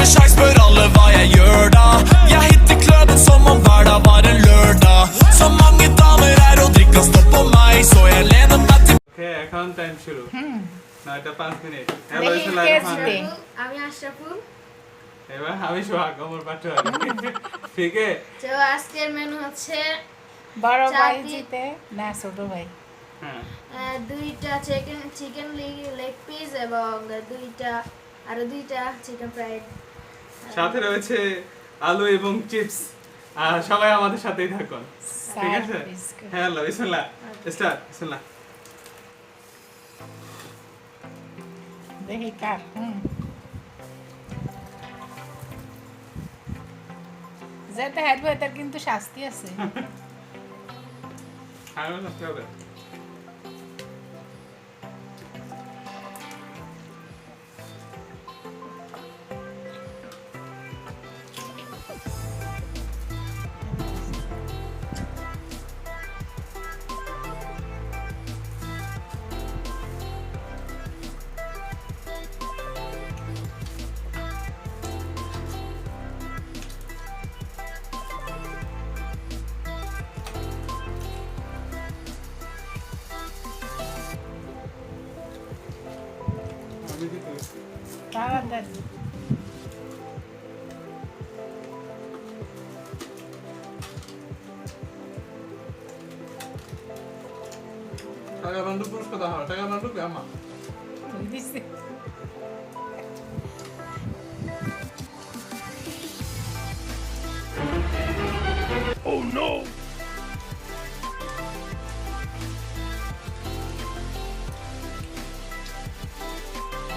med sjans, spør alle hva jeg gjør da. Jeg hitter kløben som om hverdag var en lørdag. Så mange damer her og drikker stopp på meg, så jeg lener meg til. Okay, এখন time শুরু না এটা 5 minute hello দেখি বিসমিল্লাহ কে রহমান জিতে। আমি আশরাফুল। এবার আমি সোহাগ আমার পাঠা ঠিক আছে তো আজকের মেনু হচ্ছে বড় ভাই চাকরি- জিতে না ছোট ভাই? হ্যাঁ দুইটা চিকেন লেগ পিস এবং দুইটা চিকেন ফ্রাইড। সাথে রয়েছে আলু এবং চিপস আর সবাই আমাদের সাথেই থাকুন ঠিক আছে হ্যালো বিসমিল্লাহ স্টার্ট বিসমিল্লাহ দেখি কার যেটা হারবে তার কিন্তু শাস্তি আছে। আর নষ্ট হবে তাড়াতাড়ি টাকা বান্ডু পুরস্কার দাও টাকা বান্ডু আমা দিছে। Oh no!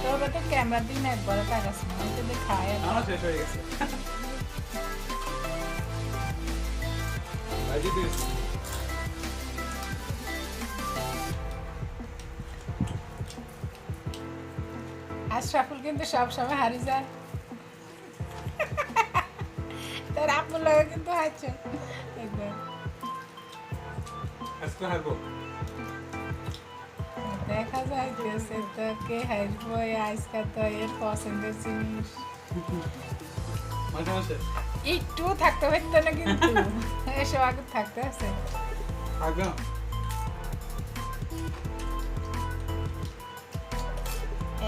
তোরা তো ক্যামেরা দিন একবার টাকাস না তো খায় আমার শেষ হয়ে গেছে আজি দিস আশরাফুল কিন্তু সব সময় হারি যায়। তার আপুর লাগে কিন্তু আছে একবার আজকে হারবো দেখা যাইতেছে তো কে হারবো আজকে তো এর পছন্দের জিনিস মাঝে মাঝে একটু থাকতে পারতো না কিন্তু এসব আগে থাকতে আছে। আগা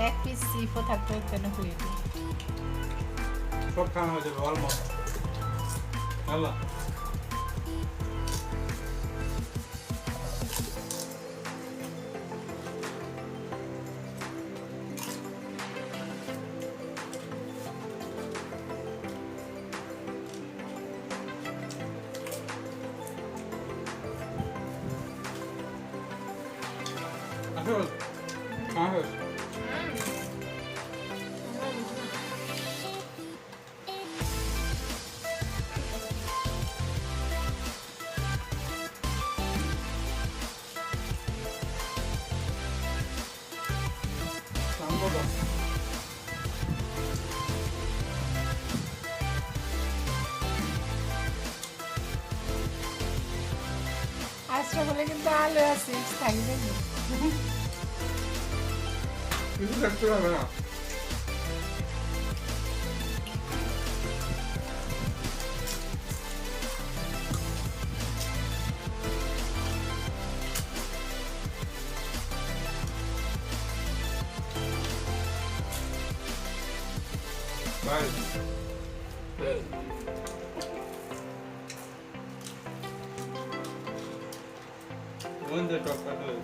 এক পিস সিফও থাকতে পারতো না প্লেটে। সব খাওয়া হয়ে যাবে অলমোস্ট হ্যালো আসল আসল সম্ভব আশরাফুলে কিন্তু আলু আছে থাকবে না। কিছু দেখতে হবে না by Wonder talk about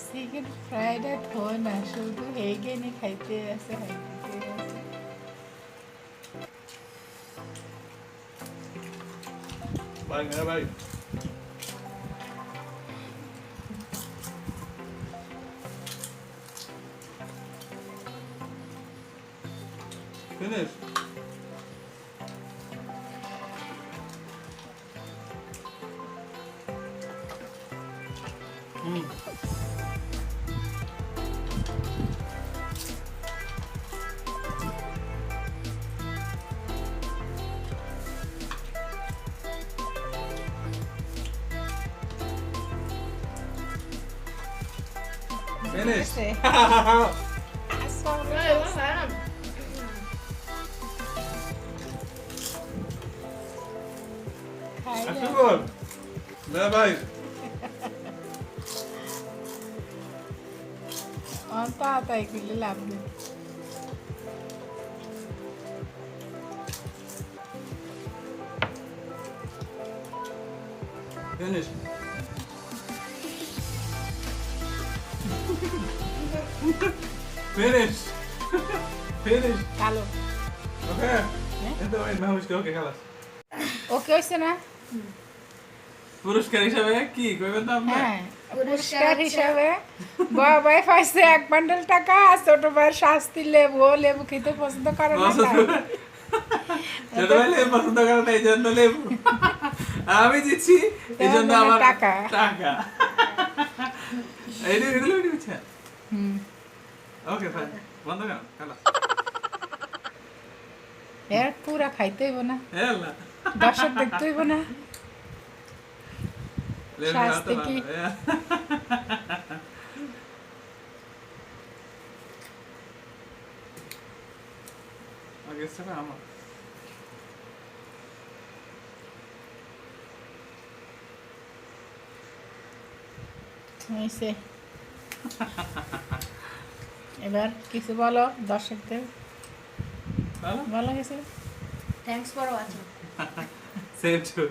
chicken fried rice হয় না শুধু হেগেনি খাইতে আছে খাইতে আছে। Bye, bye. Finish. Finish. আছে। আসলে খাই না। একটু বল না ভাই অন্তা তাই করলে লাভ নেই। ফিনিশ ফিনিশ ফিনিশ কালো ওকে এটা ওই মাহমুদকে ওকে খালাস ওকে হয়েছে না? পুরস্কার হিসাবে কি কইবেন তো আপনি হ্যাঁ পুরস্কার হিসাবে বড় ভাই পাইছে 1 বান্ডেল টাকা আর ছোট ভাইয়ের শাস্তি লেবু ও লেবু খেতে পছন্দ করে না পছন্দ তাই। করে। ছোট ভাই লেবু পছন্দ করে না এই জন্য লেবু আমি দিচ্ছি এই জন্য আমার টাকা। টাকা এই এগুলো দিচ্ছে হুম ওকে ফাইন বন্ধ কর খালাস এর পুরা খাইতে হইব না হেলা দর্শক দেখতে হইব না লেবু শাস্তি খাওয়া তো কি? ভালো। আগে সেটা আমার হয়েছে এবার কিছু বলো দর্শকদের ভালো Thanks for watching. Save two